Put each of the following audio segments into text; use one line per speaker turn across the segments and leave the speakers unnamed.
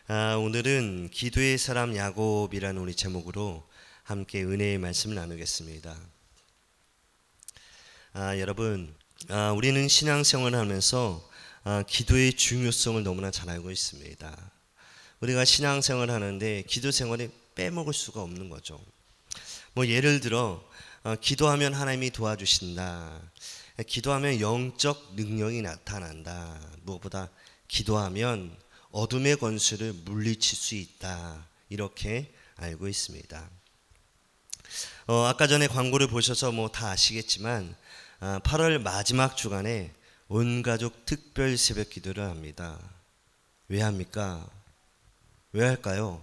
오늘은 기도의 사람 야곱이라는 우리 제목으로 함께 은혜의 말씀을 나누겠습니다. 여러분, 우리는 신앙생활을 하면서 기도의 중요성을 너무나 잘 알고 있습니다. 우리가 신앙생활을 하는데 기도 생활에 빼먹을 수가 없는 거죠. 예를 들어 기도하면 하나님이 도와주신다. 기도하면 영적 능력이 나타난다. 무엇보다 기도하면 어둠의 권수를 물리칠 수 있다. 이렇게 알고 있습니다. 아까 전에 광고를 보셔서 다 아시겠지만 8월 마지막 주간에 온가족 특별 새벽 기도를 합니다. 왜 합니까? 왜 할까요?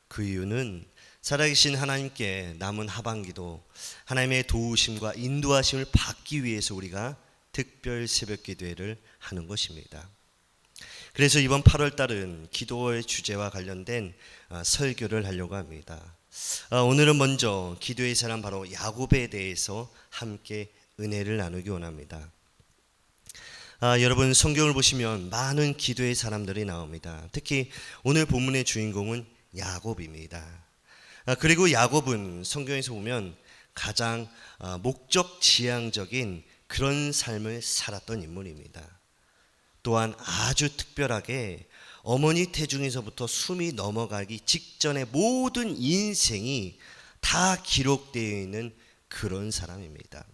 그 이유는 살아계신 하나님께 남은 하반기도 하나님의 도우심과 인도하심을 받기 위해서 우리가 특별 새벽 기도회를 하는 것입니다. 그래서 이번 8월 달은 기도의 주제와 관련된 설교를 하려고 합니다. 오늘은 먼저 기도의 사람 바로 야곱에 대해서 함께 은혜를 나누기 원합니다. 여러분, 성경을 보시면 많은 기도의 사람들이 나옵니다. 특히 오늘 본문의 주인공은 야곱입니다. 그리고 야곱은 성경에서 보면 가장 목적지향적인 그런 삶을 살았던 인물입니다. 또한 아주 특별하게 어머니 태중에서부터 숨이 넘어가기 직전의 모든 인생이 다 기록되어 있는 그런 사람입니다.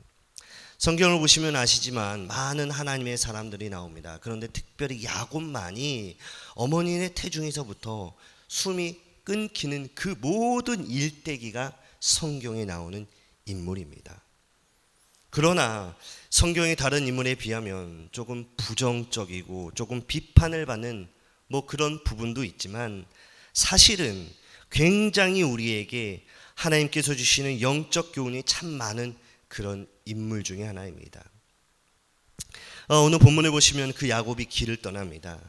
성경을 보시면 아시지만 많은 하나님의 사람들이 나옵니다. 그런데 특별히 야곱만이 어머니의 태중에서부터 숨이 끊기는 그 모든 일대기가 성경에 나오는 인물입니다. 그러나 성경의 다른 인물에 비하면 조금 부정적이고 조금 비판을 받는 그런 부분도 있지만 사실은 굉장히 우리에게 하나님께서 주시는 영적 교훈이 참 많은 그런 인물 중에 하나입니다. 오늘 본문에 보시면 그 야곱이 길을 떠납니다.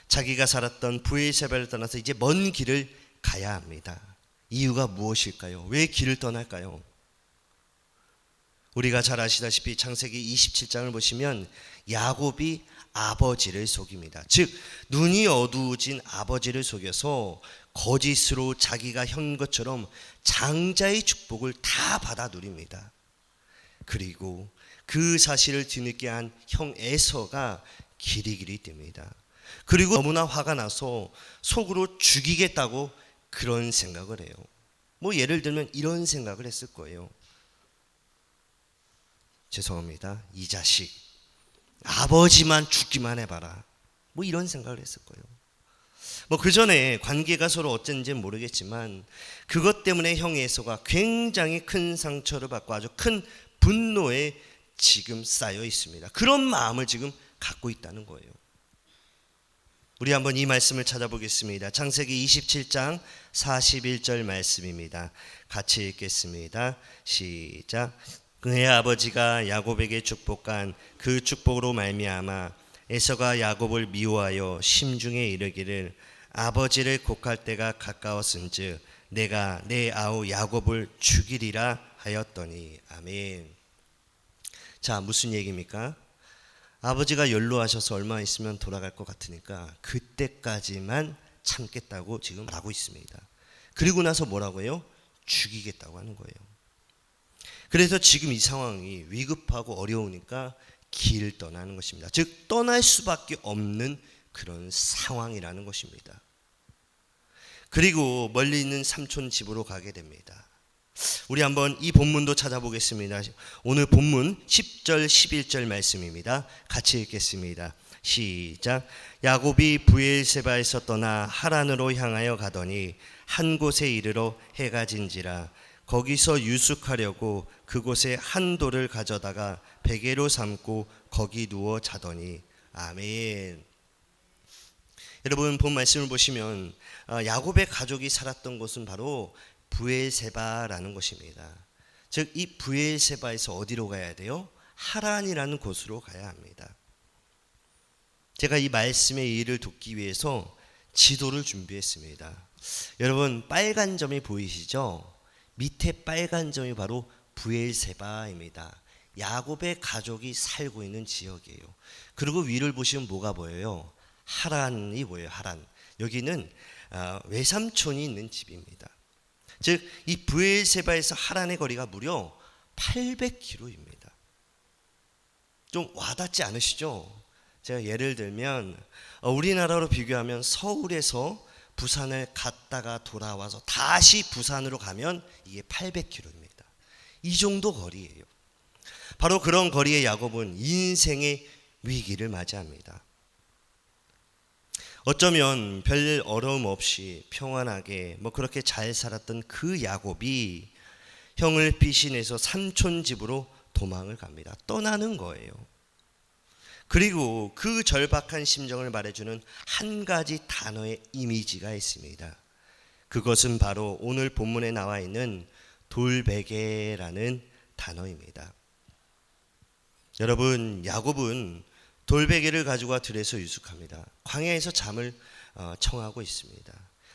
자기가 살았던 브에르세바를 떠나서 이제 먼 길을 가야 합니다. 이유가 무엇일까요? 왜 길을 떠날까요? 우리가 잘 아시다시피 창세기 27장을 보시면 야곱이 아버지를 속입니다. 즉 눈이 어두워진 아버지를 속여서 거짓으로 자기가 한 것처럼 장자의 축복을 다 받아 누립니다. 그리고 그 사실을 뒤늦게 한 형 에서가 기리기리 됩니다. 그리고 너무나 화가 나서 속으로 죽이겠다고 그런 생각을 해요. 예를 들면 이런 생각을 했을 거예요. 죄송합니다. 이 자식 아버지만 죽기만 해봐라. 이런 생각을 했을 거예요. 그 전에 관계가 서로 어쩐지는 모르겠지만 그것 때문에 형 에서가 굉장히 큰 상처를 받고 아주 큰 분노에 지금 쌓여 있습니다. 그런 마음을 지금 갖고 있다는 거예요. 우리 한번 이 말씀을 찾아보겠습니다. 창세기 27장 41절 말씀입니다. 같이 읽겠습니다. 시작. 그의 아버지가 야곱에게 축복한 그 축복으로 말미암아 에서가 야곱을 미워하여 심중에 이르기를 아버지를 곡할 때가 가까웠은즉 내가 내 아우 야곱을 죽이리라 하였더니. 아멘. 자, 무슨 얘기입니까? 아버지가 연로하셔서 얼마 있으면 돌아갈 것 같으니까 그때까지만 참겠다고 지금 말하고 있습니다. 그리고 나서 뭐라고 해요? 죽이겠다고 하는 거예요. 그래서 지금 이 상황이 위급하고 어려우니까 길을 떠나는 것입니다. 즉 떠날 수밖에 없는 그런 상황이라는 것입니다. 그리고 멀리 있는 삼촌 집으로 가게 됩니다. 우리 한번 이 본문도 찾아보겠습니다. 오늘 본문 10절 11절 말씀입니다. 같이 읽겠습니다. 시작. 야곱이 브에르세바에서 떠나 하란으로 향하여 가더니 한 곳에 이르러 해가 진지라 거기서 유숙하려고 그곳에 한 돌을 가져다가 베개로 삼고 거기 누워 자더니. 아멘. 여러분, 본 말씀을 보시면 야곱의 가족이 살았던 곳은 바로 브에르세바라는 것입니다. 즉 이 브에르세바에서 어디로 가야 돼요? 하란이라는 곳으로 가야 합니다. 제가 이 말씀의 이해를 돕기 위해서 지도를 준비했습니다. 여러분, 빨간 점이 보이시죠? 밑에 빨간 점이 바로 브에르세바입니다. 야곱의 가족이 살고 있는 지역이에요. 그리고 위를 보시면 뭐가 보여요? 하란이 뭐예요? 하란. 여기는 외삼촌이 있는 집입니다. 즉 이 브엘세바에서 하란의 거리가 무려 800km입니다. 좀 와닿지 않으시죠? 제가 예를 들면 우리나라로 비교하면 서울에서 부산을 갔다가 돌아와서 다시 부산으로 가면 이게 800km입니다. 이 정도 거리예요. 바로 그런 거리에 야곱은 인생의 위기를 맞이합니다. 어쩌면 별 어려움 없이 평안하게 그렇게 잘 살았던 그 야곱이 형을 피신해서 삼촌 집으로 도망을 갑니다. 떠나는 거예요. 그리고 그 절박한 심정을 말해주는 한 가지 단어의 이미지가 있습니다. 그것은 바로 오늘 본문에 나와 있는 돌베개라는 단어입니다. 여러분, 야곱은 돌베개를 가지고 와 들에서 유숙합니다. 광야에서 잠을 청하고 있습니다.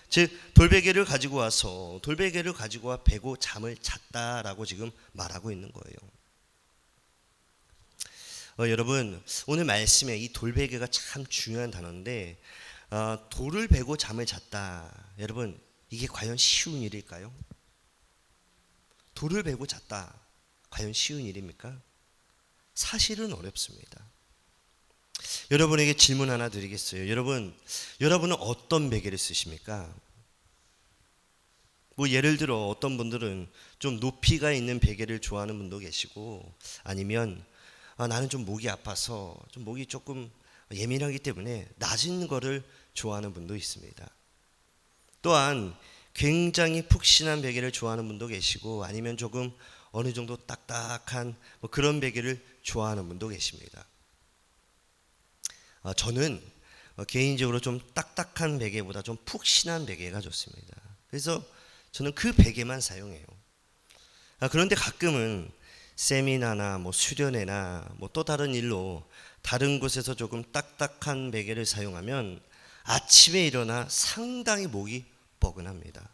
즉 돌베개를 가지고 와서 돌베개를 가지고 와 베고 잠을 잤다라고 지금 말하고 있는 거예요. 여러분, 오늘 말씀에 이 돌베개가 참 중요한 단어인데 돌을 베고 잠을 잤다. 여러분, 이게 과연 쉬운 일일까요? 돌을 베고 잤다. 과연 쉬운 일입니까? 사실은 어렵습니다. 여러분에게 질문 하나 드리겠어요. 여러분은 어떤 베개를 쓰십니까? 예를 들어 어떤 분들은 좀 높이가 있는 베개를 좋아하는 분도 계시고, 아니면 나는 좀 목이 아파서 좀 목이 조금 예민하기 때문에 낮은 거를 좋아하는 분도 있습니다. 또한 굉장히 푹신한 베개를 좋아하는 분도 계시고, 아니면 조금 어느 정도 딱딱한 그런 베개를 좋아하는 분도 계십니다. 저는 개인적으로 좀 딱딱한 베개보다 좀 푹신한 베개가 좋습니다. 그래서 저는 그 베개만 사용해요. 그런데 가끔은 세미나나 수련회나 또 다른 일로 다른 곳에서 조금 딱딱한 베개를 사용하면 아침에 일어나 상당히 목이 뻐근합니다.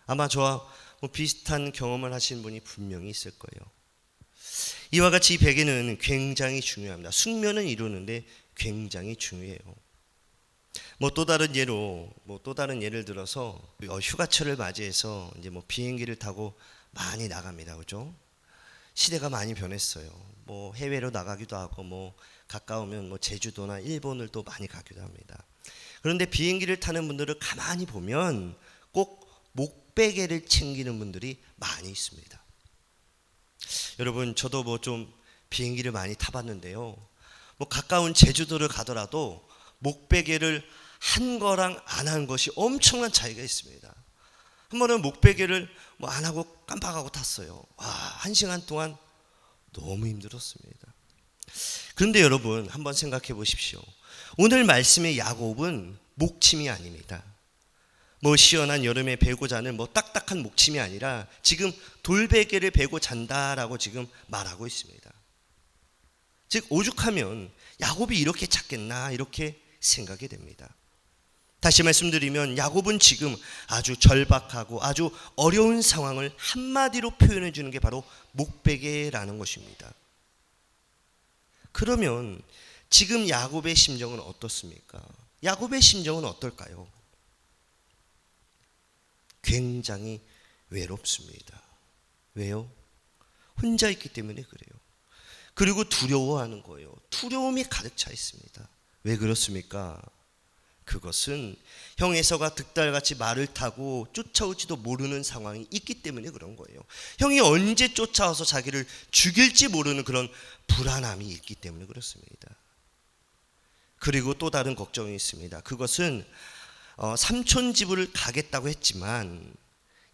아마 저와 비슷한 경험을 하신 분이 분명히 있을 거예요. 이와 같이 이 베개는 굉장히 중요합니다. 숙면은 이루는데 굉장히 중요해요. 또 다른 예를 들어서 휴가철을 맞이해서 이제 비행기를 타고 많이 나갑니다. 그죠? 시대가 많이 변했어요. 해외로 나가기도 하고 가까우면 제주도나 일본을 또 많이 가기도 합니다. 그런데 비행기를 타는 분들을 가만히 보면 꼭 목베개를 챙기는 분들이 많이 있습니다. 여러분, 저도 좀 비행기를 많이 타봤는데요. 가까운 제주도를 가더라도 목베개를 한 거랑 안 한 것이 엄청난 차이가 있습니다. 한 번은 목베개를 안 하고 깜빡하고 탔어요. 1시간 동안 너무 힘들었습니다. 그런데 여러분, 한번 생각해 보십시오. 오늘 말씀의 야곱은 목침이 아닙니다. 시원한 여름에 베고 자는 딱딱한 목침이 아니라 지금 돌베개를 베고 잔다라고 지금 말하고 있습니다. 즉 오죽하면 야곱이 이렇게 잤겠나 이렇게 생각이 됩니다. 다시 말씀드리면 야곱은 지금 아주 절박하고 아주 어려운 상황을 한마디로 표현해 주는 게 바로 목베개라는 것입니다. 그러면 지금 야곱의 심정은 어떻습니까? 야곱의 심정은 어떨까요? 굉장히 외롭습니다. 왜요? 혼자 있기 때문에 그래요. 그리고 두려워하는 거예요. 두려움이 가득 차 있습니다. 왜 그렇습니까? 그것은 형 에서가 득달같이 말을 타고 쫓아올지도 모르는 상황이 있기 때문에 그런 거예요. 형이 언제 쫓아와서 자기를 죽일지 모르는 그런 불안함이 있기 때문에 그렇습니다. 그리고 또 다른 걱정이 있습니다. 그것은 삼촌 집을 가겠다고 했지만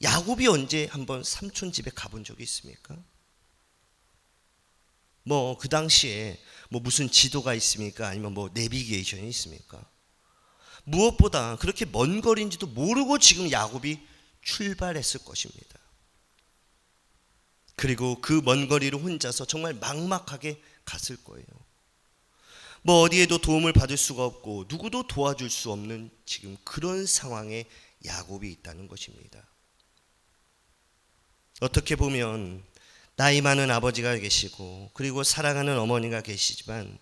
야곱이 언제 한번 삼촌 집에 가본 적이 있습니까? 그 당시에 무슨 지도가 있습니까? 아니면 내비게이션이 있습니까? 무엇보다 그렇게 먼 거리인지도 모르고 지금 야곱이 출발했을 것입니다. 그리고 그 먼 거리를 혼자서 정말 막막하게 갔을 거예요. 어디에도 도움을 받을 수가 없고 누구도 도와줄 수 없는 지금 그런 상황에 야곱이 있다는 것입니다. 어떻게 보면 나이 많은 아버지가 계시고 그리고 사랑하는 어머니가 계시지만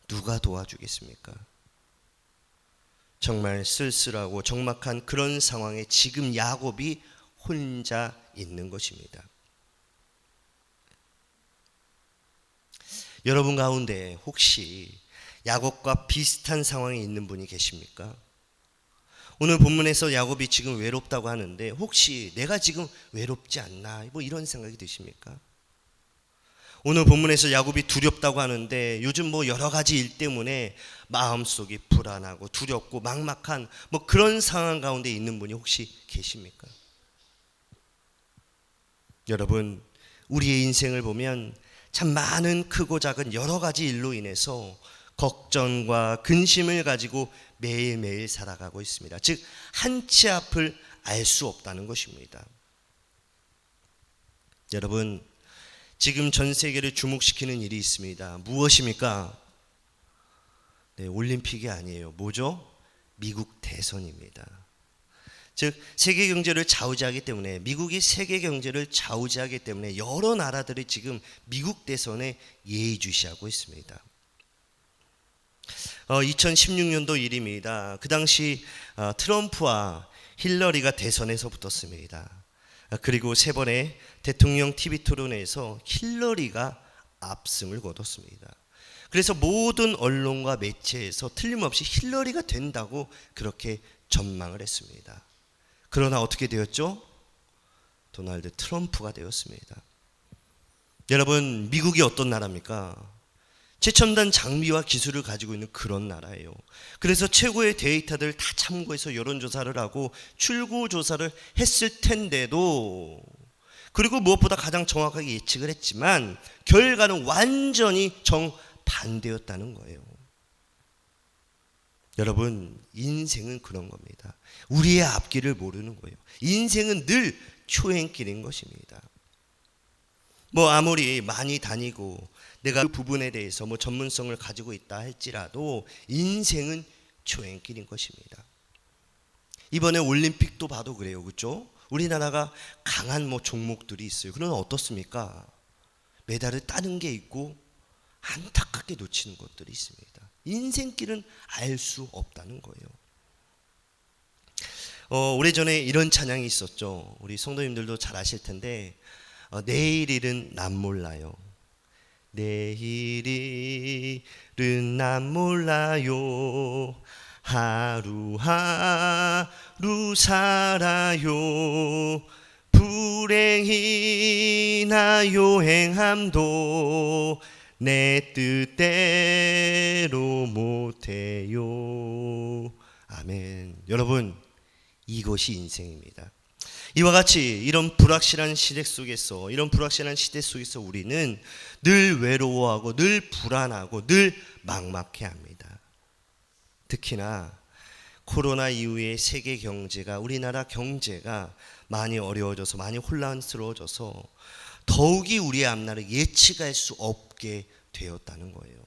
누가 도와주겠습니까? 정말 쓸쓸하고 적막한 그런 상황에 지금 야곱이 혼자 있는 것입니다. 여러분 가운데 혹시 야곱과 비슷한 상황에 있는 분이 계십니까? 오늘 본문에서 야곱이 지금 외롭다고 하는데 혹시 내가 지금 외롭지 않나? 뭐 이런 생각이 드십니까? 오늘 본문에서 야곱이 두렵다고 하는데 요즘 뭐 여러 가지 일 때문에 마음속이 불안하고 두렵고 막막한 뭐 그런 상황 가운데 있는 분이 혹시 계십니까? 여러분, 우리의 인생을 보면 참 많은 크고 작은 여러 가지 일로 인해서 걱정과 근심을 가지고 매일매일 살아가고 있습니다. 즉, 한 치 앞을 알 수 없다는 것입니다. 여러분, 지금 전 세계를 주목시키는 일이 있습니다. 무엇입니까? 네, 올림픽이 아니에요. 뭐죠? 미국 대선입니다. 즉 세계 경제를 좌우지하기 때문에 미국이 세계 경제를 좌우지하기 때문에 여러 나라들이 지금 미국 대선에 예의주시하고 있습니다. 2016년도 일입니다. 그 당시 트럼프와 힐러리가 대선에서 붙었습니다. 그리고 세 번의 대통령 TV 토론에서 힐러리가 압승을 거뒀습니다. 그래서 모든 언론과 매체에서 틀림없이 힐러리가 된다고 그렇게 전망을 했습니다. 그러나 어떻게 되었죠? 도널드 트럼프가 되었습니다. 여러분, 미국이 어떤 나라입니까? 최첨단 장비와 기술을 가지고 있는 그런 나라예요. 그래서 최고의 데이터들을 다 참고해서 여론조사를 하고 출구조사를 했을 텐데도, 그리고 무엇보다 가장 정확하게 예측을 했지만 결과는 완전히 정반대였다는 거예요. 여러분, 인생은 그런 겁니다. 우리의 앞길을 모르는 거예요. 인생은 늘 초행길인 것입니다. 뭐 아무리 많이 다니고 내가 그 부분에 대해서 뭐 전문성을 가지고 있다 할지라도 인생은 초행길인 것입니다. 이번에 올림픽도 봐도 그래요. 그렇죠? 우리나라가 강한 뭐 종목들이 있어요. 그러나 어떻습니까? 메달을 따는 게 있고 안타깝게 놓치는 것들이 있습니다. 인생길은 알 수 없다는 거예요. 오래전에 이런 찬양이 있었죠. 우리 성도님들도 잘 아실 텐데 내일일은 난 몰라요. 내일일은 난 몰라요. 하루하루 살아요. 불행이나 요행함도 내 뜻대로 못해요. 아멘. 여러분, 이것이 인생입니다. 이와 같이 이런 불확실한 시대 속에서 우리는 늘 외로워하고 늘 불안하고 늘 막막해합니다. 특히나 코로나 이후에 세계 경제가, 우리나라 경제가 많이 어려워져서 많이 혼란스러워져서 더욱이 우리의 앞날을 예측할 수 없게 되었다는 거예요.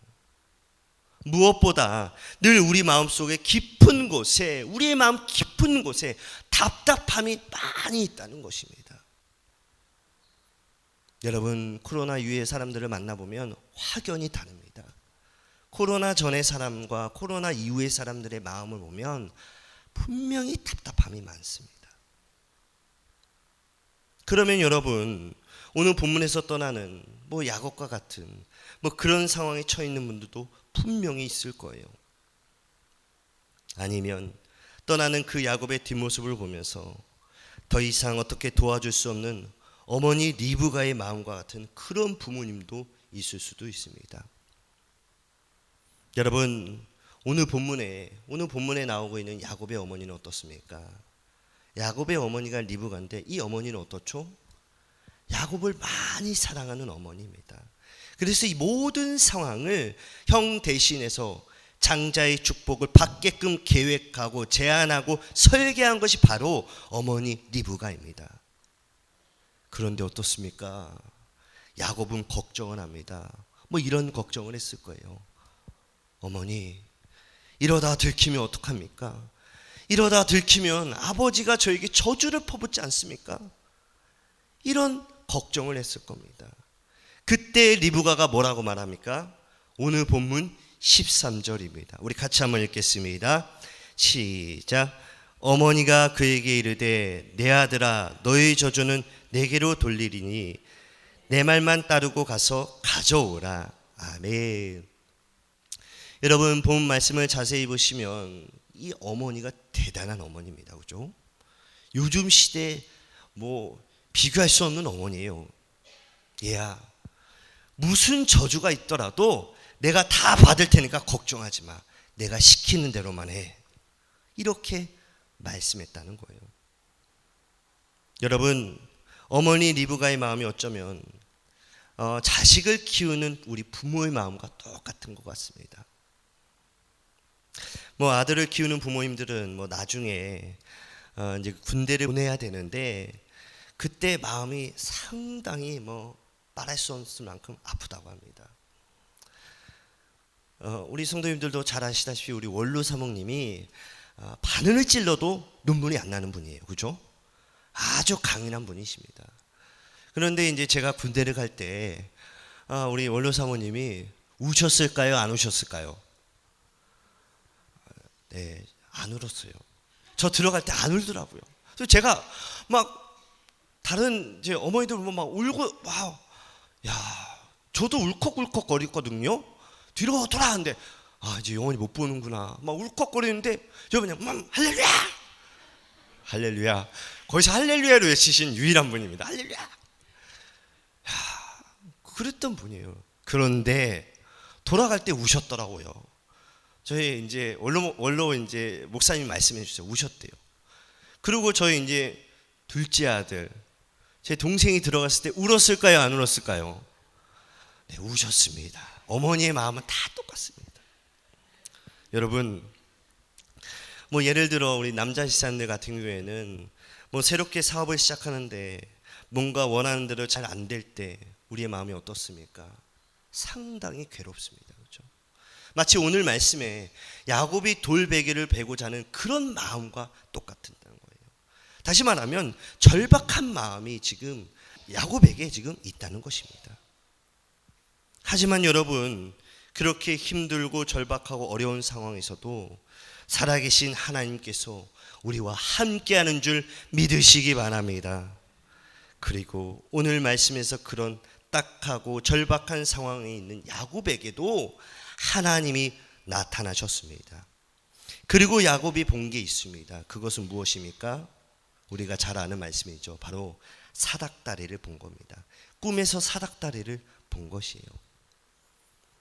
무엇보다 늘 우리 마음속에 깊은 곳에, 우리의 마음 깊은 곳에 답답함이 많이 있다는 것입니다. 여러분, 코로나 이후의 사람들을 만나보면 확연히 다릅니다. 코로나 전의 사람과 코로나 이후의 사람들의 마음을 보면 분명히 답답함이 많습니다. 그러면 여러분, 오늘 본문에서 떠나는 뭐 야곱과 같은 뭐 그런 상황에 처해 있는 분들도 분명히 있을 거예요. 아니면 떠나는 그 야곱의 뒷모습을 보면서 더 이상 어떻게 도와줄 수 없는 어머니 리브가의 마음과 같은 그런 부모님도 있을 수도 있습니다. 여러분, 오늘 본문에 나오고 있는 야곱의 어머니는 어떻습니까? 야곱의 어머니가 리브가인데 이 어머니는 어떻죠? 야곱을 많이 사랑하는 어머니입니다. 그래서 이 모든 상황을 형 대신해서 장자의 축복을 받게끔 계획하고 제안하고 설계한 것이 바로 어머니 리브가입니다. 그런데 어떻습니까? 야곱은 걱정을 합니다. 뭐 이런 걱정을 했을 거예요. 어머니, 이러다 들키면 어떡합니까? 이러다 들키면 아버지가 저에게 저주를 퍼붓지 않습니까? 이런 걱정을 했을 겁니다. 그때 리브가가 뭐라고 말합니까? 오늘 본문 13절입니다. 우리 같이 한번 읽겠습니다. 시작. 어머니가 그에게 이르되 내 아들아 너의 저주는 내게로 돌리리니 내 말만 따르고 가서 가져오라. 아멘. 여러분 본 말씀을 자세히 보시면 이 어머니가 대단한 어머니입니다. 그죠? 요즘 시대에 뭐 비교할 수 없는 어머니예요. 얘야, 무슨 저주가 있더라도 내가 다 받을 테니까 걱정하지 마. 내가 시키는 대로만 해. 이렇게 말씀했다는 거예요. 여러분, 어머니 리브가의 마음이 어쩌면 자식을 키우는 우리 부모의 마음과 똑같은 것 같습니다. 뭐 아들을 키우는 부모님들은 뭐 나중에 이제 군대를 보내야 되는데 그때 마음이 상당히 뭐 말할 수 없을 만큼 아프다고 합니다. 우리 성도님들도 잘 아시다시피 우리 원로 사모님이 바늘을 찔러도 눈물이 안 나는 분이에요. 그죠? 아주 강인한 분이십니다. 그런데 이제 제가 군대를 갈 때 우리 원로 사모님이 우셨을까요? 안 우셨을까요? 네, 안 울었어요. 저 들어갈 때 안 울더라고요. 그래서 제가 막 다른 제 어머니들 보면 막 울고 와, 야, 저도 울컥울컥 거리거든요. 뒤로 돌아왔는데 이제 영원히 못 보는구나. 막 울컥거리는데 저 그냥 할렐루야, 할렐루야. 거기서 할렐루야로 외치신 유일한 분입니다. 할렐루야. 야, 그랬던 분이에요. 그런데 돌아갈 때 우셨더라고요. 저희 이제 원로 이제 목사님이 말씀해 주세요. 우셨대요. 그리고 저희 이제 둘째 아들, 제 동생이 들어갔을 때 울었을까요? 안 울었을까요? 네, 우셨습니다. 어머니의 마음은 다 똑같습니다. 여러분, 뭐 예를 들어 우리 남자 시사님들 같은 경우에는 뭐 새롭게 사업을 시작하는데 뭔가 원하는 대로 잘 안 될 때 우리의 마음이 어떻습니까? 상당히 괴롭습니다. 그렇죠? 마치 오늘 말씀에 야곱이 돌베개를 베고자 하는 그런 마음과 똑같다는 거예요. 다시 말하면 절박한 마음이 지금 야곱에게 지금 있다는 것입니다. 하지만 여러분, 그렇게 힘들고 절박하고 어려운 상황에서도 살아계신 하나님께서 우리와 함께하는 줄 믿으시기 바랍니다. 그리고 오늘 말씀에서 그런 딱하고 절박한 상황에 있는 야곱에게도 하나님이 나타나셨습니다. 그리고 야곱이 본 게 있습니다. 그것은 무엇입니까? 우리가 잘 아는 말씀이죠. 바로 사닥다리를 본 겁니다. 꿈에서 사닥다리를 본 것이에요.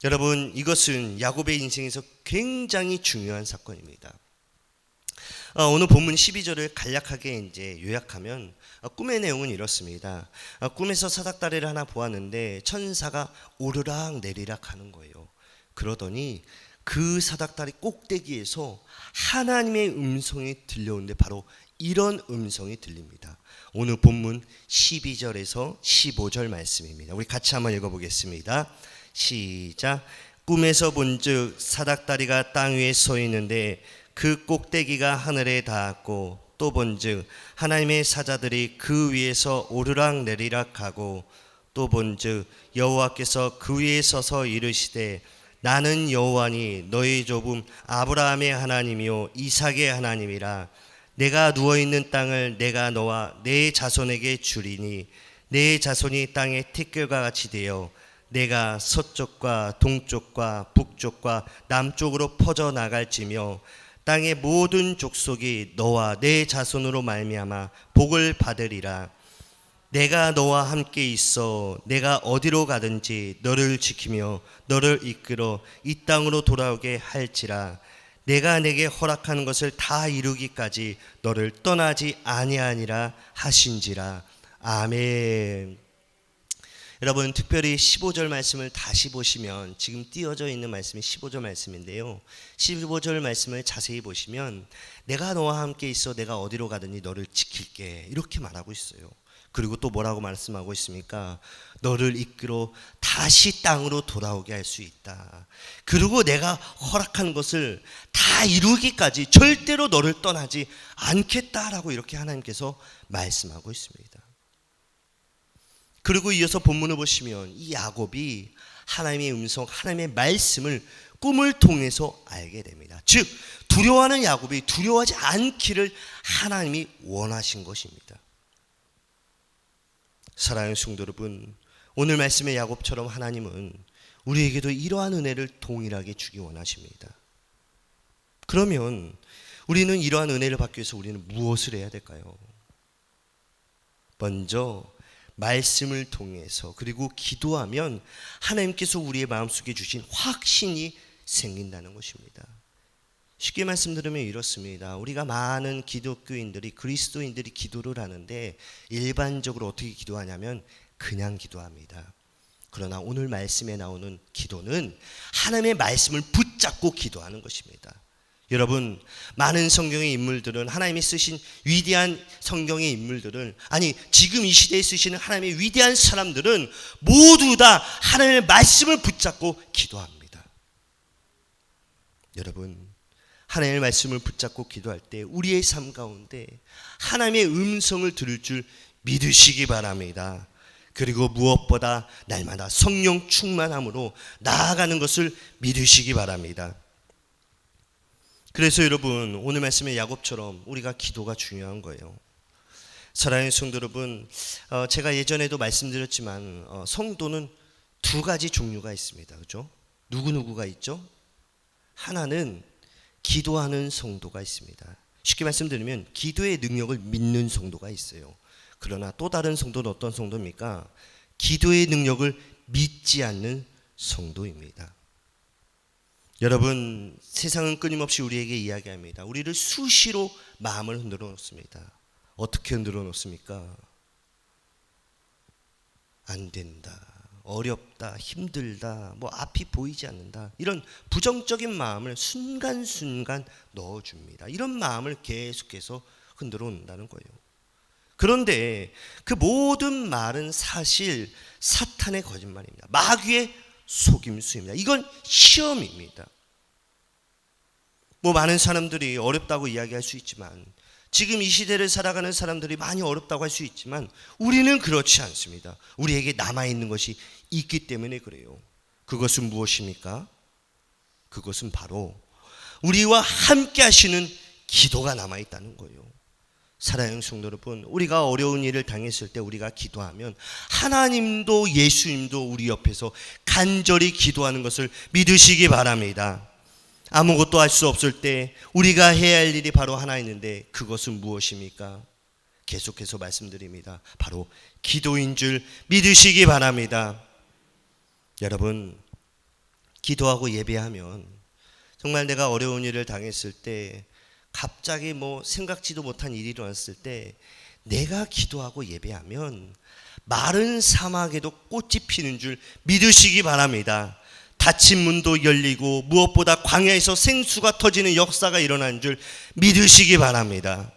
여러분, 이것은 야곱의 인생에서 굉장히 중요한 사건입니다. 오늘 본문 12절을 간략하게 이제 요약하면 꿈의 내용은 이렇습니다. 꿈에서 사닥다리를 하나 보았는데 천사가 오르락 내리락 하는 거예요. 그러더니 그 사닥다리 꼭대기에서 하나님의 음성이 들려오는데 바로 이런 음성이 들립니다. 오늘 본문 12절에서 15절 말씀입니다. 우리 같이 한번 읽어보겠습니다. 시작. 꿈에서 본즉 사닥다리가 땅 위에 서 있는데 그 꼭대기가 하늘에 닿았고 또 본즉 하나님의 사자들이 그 위에서 오르락 내리락 하고 또 본즉 여호와께서 그 위에 서서 이르시되 나는 여호와니 너희 조부 아브라함의 하나님이요 이삭의 하나님이라. 내가 누워있는 땅을 내가 너와 내 자손에게 주리니 내 자손이 땅의 티끌과 같이 되어 내가 서쪽과 동쪽과 북쪽과 남쪽으로 퍼져나갈지며 땅의 모든 족속이 너와 내 자손으로 말미암아 복을 받으리라. 내가 너와 함께 있어 내가 어디로 가든지 너를 지키며 너를 이끌어 이 땅으로 돌아오게 할지라. 내가 내게 허락하는 것을 다 이루기까지 너를 떠나지 아니하니라 하신지라. 아멘. 여러분, 특별히 15절 말씀을 다시 보시면 지금 띄어져 있는 말씀이 15절 말씀인데요. 15절 말씀을 자세히 보시면 내가 너와 함께 있어 내가 어디로 가든지 너를 지킬게 이렇게 말하고 있어요. 그리고 또 뭐라고 말씀하고 있습니까? 너를 이끌어 다시 땅으로 돌아오게 할 수 있다. 그리고 내가 허락한 것을 다 이루기까지 절대로 너를 떠나지 않겠다라고 이렇게 하나님께서 말씀하고 있습니다. 그리고 이어서 본문을 보시면 이 야곱이 하나님의 음성, 하나님의 말씀을 꿈을 통해서 알게 됩니다. 즉 두려워하는 야곱이 두려워하지 않기를 하나님이 원하신 것입니다. 사랑하는 성도 여러분, 오늘 말씀의 야곱처럼 하나님은 우리에게도 이러한 은혜를 동일하게 주기 원하십니다. 그러면 우리는 이러한 은혜를 받기 위해서 우리는 무엇을 해야 될까요? 먼저 말씀을 통해서 그리고 기도하면 하나님께서 우리의 마음속에 주신 확신이 생긴다는 것입니다. 쉽게 말씀드리면 이렇습니다. 우리가 많은 기독교인들이 그리스도인들이 기도를 하는데 일반적으로 어떻게 기도하냐면 그냥 기도합니다. 그러나 오늘 말씀에 나오는 기도는 하나님의 말씀을 붙잡고 기도하는 것입니다. 여러분, 많은 성경의 인물들은 하나님이 쓰신 위대한 성경의 인물들은 아니 지금 이 시대에 쓰시는 하나님의 위대한 사람들은 모두 다 하나님의 말씀을 붙잡고 기도합니다. 여러분, 하나님의 말씀을 붙잡고 기도할 때 우리의 삶 가운데 하나님의 음성을 들을 줄 믿으시기 바랍니다. 그리고 무엇보다 날마다 성령 충만함으로 나아가는 것을 믿으시기 바랍니다. 그래서 여러분, 오늘 말씀의 야곱처럼 우리가 기도가 중요한 거예요. 사랑하는 성도 여러분, 제가 예전에도 말씀드렸지만 성도는 두 가지 종류가 있습니다. 그렇죠? 누구누구가 있죠? 하나는 기도하는 성도가 있습니다. 쉽게 말씀드리면 기도의 능력을 믿는 성도가 있어요. 그러나 또 다른 성도는 어떤 성도입니까? 기도의 능력을 믿지 않는 성도입니다. 여러분, 세상은 끊임없이 우리에게 이야기합니다. 우리를 수시로 마음을 흔들어 놓습니다. 어떻게 흔들어 놓습니까? 안 된다, 어렵다, 힘들다, 뭐 앞이 보이지 않는다, 이런 부정적인 마음을 순간순간 넣어줍니다. 이런 마음을 계속해서 흔들어 놓는다는 거예요. 그런데 그 모든 말은 사실 사탄의 거짓말입니다. 마귀의 속임수입니다. 이건 시험입니다. 뭐 많은 사람들이 어렵다고 이야기할 수 있지만, 지금 이 시대를 살아가는 사람들이 많이 어렵다고 할 수 있지만 우리는 그렇지 않습니다. 우리에게 남아있는 것이 있기 때문에 그래요. 그것은 무엇입니까? 그것은 바로 우리와 함께 하시는 기도가 남아있다는 거예요. 사랑하는 성도 여러분, 우리가 어려운 일을 당했을 때 우리가 기도하면 하나님도 예수님도 우리 옆에서 간절히 기도하는 것을 믿으시기 바랍니다. 아무것도 할 수 없을 때 우리가 해야 할 일이 바로 하나 있는데 그것은 무엇입니까? 계속해서 말씀드립니다. 바로 기도인 줄 믿으시기 바랍니다. 여러분, 기도하고 예배하면 정말 내가 어려운 일을 당했을 때, 갑자기 뭐 생각지도 못한 일이 일어났을 때 내가 기도하고 예배하면 마른 사막에도 꽃이 피는 줄 믿으시기 바랍니다. 닫힌 문도 열리고 무엇보다 광야에서 생수가 터지는 역사가 일어나는 줄 믿으시기 바랍니다.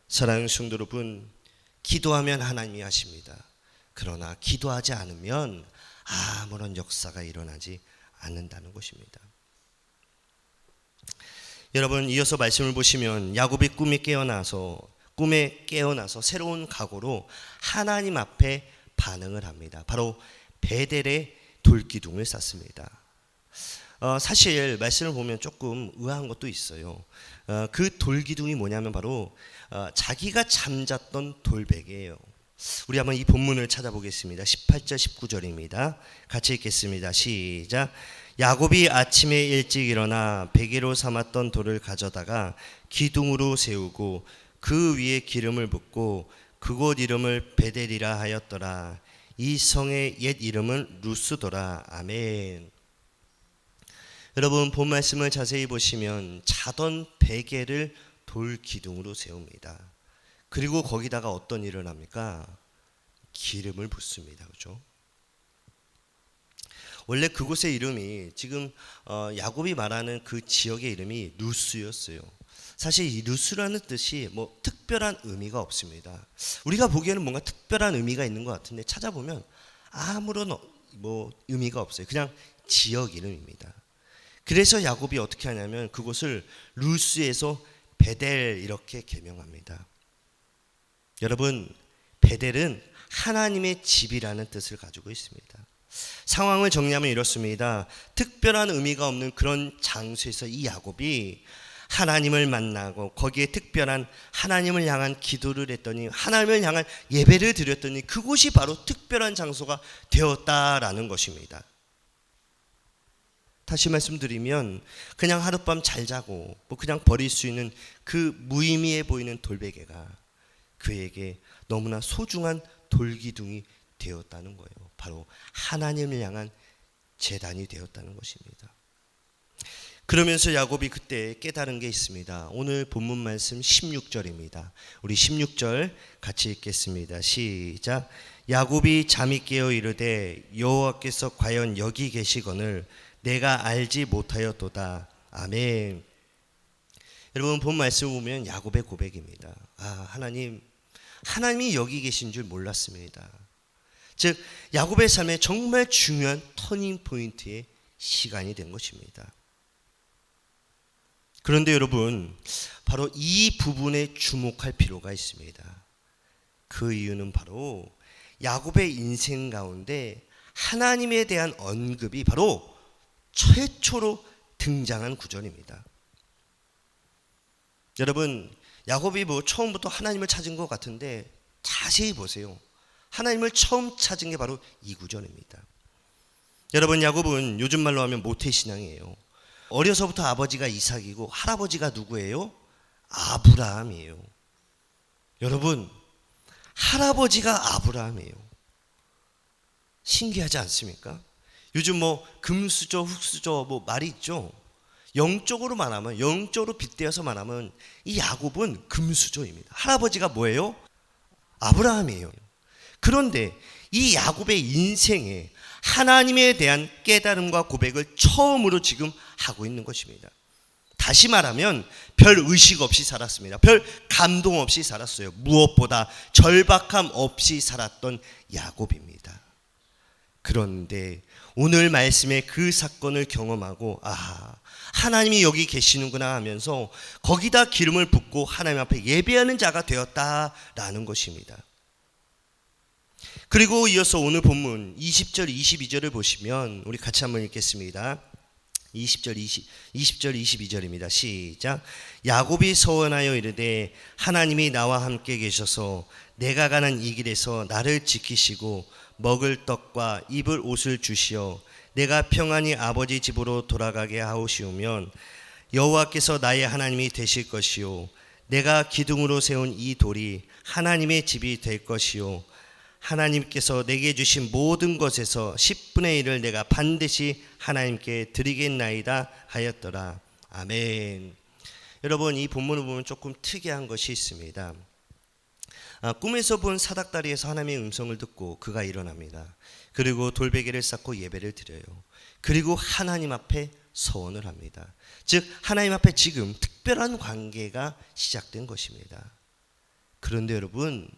사랑하는 성도 여러분, 기도하면 하나님이 하십니다. 그러나 기도하지 않으면 아무런 역사가 일어나지 않는다는 것입니다. 여러분, 이어서 말씀을 보시면 야곱이 꿈에 깨어나서 새로운 각오로 하나님 앞에 반응을 합니다. 바로 베델의 돌기둥을 쌓습니다. 사실 말씀을 보면 조금 의아한 것도 있어요. 그 돌기둥이 뭐냐면 바로 자기가 잠잤던 돌베개예요. 우리 한번 이 본문을 찾아보겠습니다. 18절 19절입니다. 같이 읽겠습니다. 시작. 야곱이 아침에 일찍 일어나 베개로 삼았던 돌을 가져다가 기둥으로 세우고 그 위에 기름을 붓고 그곳 이름을 베델이라 하였더라. 이 성의 옛 이름은 루스더라. 아멘. 여러분, 본 말씀을 자세히 보시면 자던 베개를 돌 기둥으로 세웁니다. 그리고 거기다가 어떤 일을 합니까? 기름을 붓습니다. 그렇죠? 원래 그곳의 이름이 지금 야곱이 말하는 그 지역의 이름이 루스였어요. 사실 이 루스라는 뜻이 뭐 특별한 의미가 없습니다. 우리가 보기에는 뭔가 특별한 의미가 있는 것 같은데 찾아보면 아무런 뭐 의미가 없어요. 그냥 지역 이름입니다. 그래서 야곱이 어떻게 하냐면 그곳을 루스에서 베델 이렇게 개명합니다. 여러분, 베델은 하나님의 집이라는 뜻을 가지고 있습니다. 상황을 정리하면 이렇습니다. 특별한 의미가 없는 그런 장소에서 이 야곱이 하나님을 만나고 거기에 특별한 하나님을 향한 기도를 했더니, 하나님을 향한 예배를 드렸더니 그곳이 바로 특별한 장소가 되었다라는 것입니다. 다시 말씀드리면 그냥 하룻밤 잘 자고 뭐 그냥 버릴 수 있는 그 무의미해 보이는 돌베개가 그에게 너무나 소중한 돌기둥이 되었다는 거예요. 바로 하나님을 향한 제단이 되었다는 것입니다. 그러면서 야곱이 그때 깨달은 게 있습니다. 오늘 본문 말씀 16절입니다. 우리 16절 같이 읽겠습니다. 시작. 야곱이 잠이 깨어 이르되 여호와께서 과연 여기 계시거늘 내가 알지 못하였도다. 아멘. 여러분 본 말씀을 보면 야곱의 고백입니다. 하나님이 여기 계신 줄 몰랐습니다. 즉 야곱의 삶에 정말 중요한 터닝 포인트의 시간이 된 것입니다. 그런데 여러분, 바로 이 부분에 주목할 필요가 있습니다. 그 이유는 바로 야곱의 인생 가운데 하나님에 대한 언급이 바로 최초로 등장한 구절입니다. 여러분, 야곱이 처음부터 하나님을 찾은 것 같은데 자세히 보세요. 하나님을 처음 찾은 게 바로 이 구절입니다. 여러분, 야곱은 요즘 말로 하면 모태신앙이에요. 어려서부터 아버지가 이삭이고 할아버지가 누구예요? 아브라함이에요. 여러분, 할아버지가 아브라함이에요. 신기하지 않습니까? 요즘 금수저, 흙수저 말이 있죠. 영적으로 말하면, 영적으로 빗대어서 말하면 이 야곱은 금수저입니다. 할아버지가 뭐예요? 아브라함이에요. 그런데 이 야곱의 인생에 하나님에 대한 깨달음과 고백을 처음으로 지금 하고 있는 것입니다. 다시 말하면 별 의식 없이 살았습니다. 별 감동 없이 살았어요. 무엇보다 절박함 없이 살았던 야곱입니다. 그런데 오늘 말씀의 그 사건을 경험하고 하나님이 여기 계시는구나 하면서 거기다 기름을 붓고 하나님 앞에 예배하는 자가 되었다라는 것입니다. 그리고 이어서 오늘 본문 20절 22절을 보시면 우리 같이 한번 읽겠습니다. 20절 22절입니다. 시작. 야곱이 서원하여 이르되 하나님이 나와 함께 계셔서 내가 가는 이 길에서 나를 지키시고 먹을 떡과 입을 옷을 주시어 내가 평안히 아버지 집으로 돌아가게 하오시오면 여호와께서 나의 하나님이 되실 것이요 내가 기둥으로 세운 이 돌이 하나님의 집이 될 것이요 하나님께서 내게 주신 모든 것에서 10분의 1을 내가 반드시 하나님께 드리겠나이다 하였더라. 아멘. 여러분, 이 본문을 보면 조금 특이한 것이 있습니다. 꿈에서 본 사닥다리에서 하나님의 음성을 듣고 그가 일어납니다. 그리고 돌베개를 쌓고 예배를 드려요. 그리고 하나님 앞에 서원을 합니다. 즉 하나님 앞에 지금 특별한 관계가 시작된 것입니다. 그런데 여러분,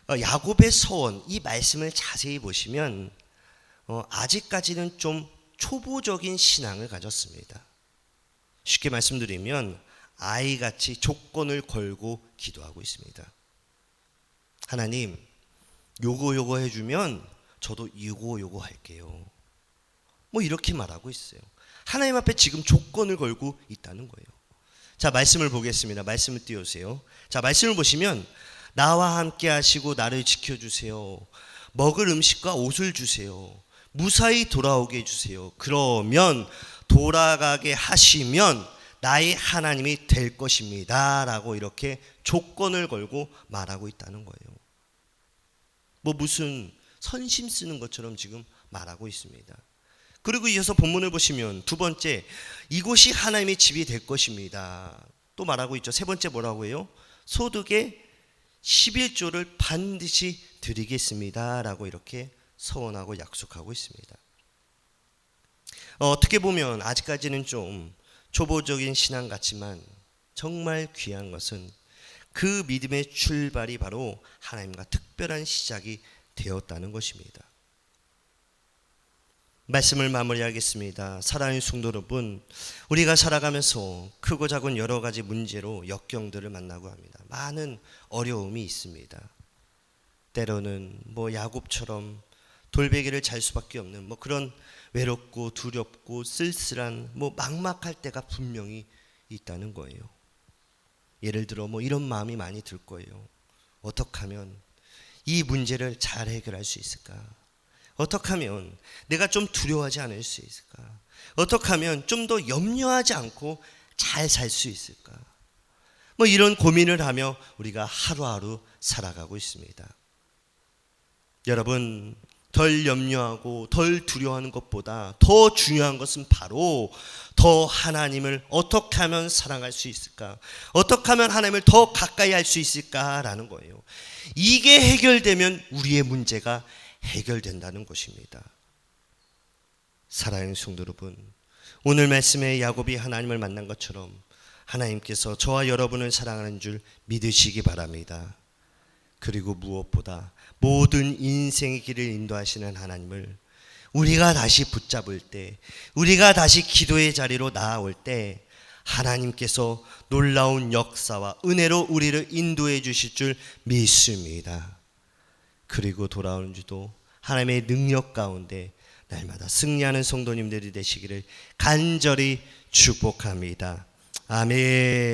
야곱의 서원, 이 말씀을 자세히 보시면 아직까지는 좀 초보적인 신앙을 가졌습니다. 쉽게 말씀드리면 아이같이 조건을 걸고 기도하고 있습니다. 하나님, 요거 해주면 저도 요거 할게요. 이렇게 말하고 있어요. 하나님 앞에 지금 조건을 걸고 있다는 거예요. 자, 말씀을 보겠습니다. 말씀을 띄워주세요. 자, 말씀을 보시면 나와 함께 하시고 나를 지켜주세요. 먹을 음식과 옷을 주세요. 무사히 돌아오게 해주세요. 그러면 돌아가게 하시면 나의 하나님이 될 것입니다 라고 이렇게 조건을 걸고 말하고 있다는 거예요. 무슨 선심 쓰는 것처럼 지금 말하고 있습니다. 그리고 이어서 본문을 보시면 두 번째, 이곳이 하나님의 집이 될 것입니다 또 말하고 있죠. 세 번째 뭐라고 해요? 소득의 11조를 반드시 드리겠습니다 라고 이렇게 서원하고 약속하고 있습니다. 어떻게 보면 아직까지는 좀 초보적인 신앙 같지만 정말 귀한 것은 그 믿음의 출발이 바로 하나님과 특별한 시작이 되었다는 것입니다. 말씀을 마무리하겠습니다. 사랑하는 성도 여러분, 우리가 살아가면서 크고 작은 여러 가지 문제로 역경들을 만나고 합니다. 많은 어려움이 있습니다. 때로는 야곱처럼 돌베개를 잘 수밖에 없는 뭐 그런 외롭고 두렵고 쓸쓸한 뭐 막막할 때가 분명히 있다는 거예요. 예를 들어 뭐 이런 마음이 많이 들 거예요. 어떻게 하면 이 문제를 잘 해결할 수 있을까? 어떻게 하면 내가 좀 두려워하지 않을 수 있을까? 어떻게 하면 좀 더 염려하지 않고 잘 살 수 있을까? 뭐 이런 고민을 하며 우리가 하루하루 살아가고 있습니다. 여러분, 덜 염려하고 덜 두려워하는 것보다 더 중요한 것은 바로 더 하나님을 어떻게 하면 사랑할 수 있을까? 어떻게 하면 하나님을 더 가까이 할 수 있을까라는 거예요. 이게 해결되면 우리의 문제가 해결된다는 것입니다. 사랑하는 성도 여러분, 오늘 말씀에 야곱이 하나님을 만난 것처럼 하나님께서 저와 여러분을 사랑하는 줄 믿으시기 바랍니다. 그리고 무엇보다 모든 인생의 길을 인도하시는 하나님을 우리가 다시 붙잡을 때, 우리가 다시 기도의 자리로 나아올 때 하나님께서 놀라운 역사와 은혜로 우리를 인도해 주실 줄 믿습니다. 그리고 돌아오는 주도 하나님의 능력 가운데 날마다 승리하는 성도님들이 되시기를 간절히 축복합니다. 아멘.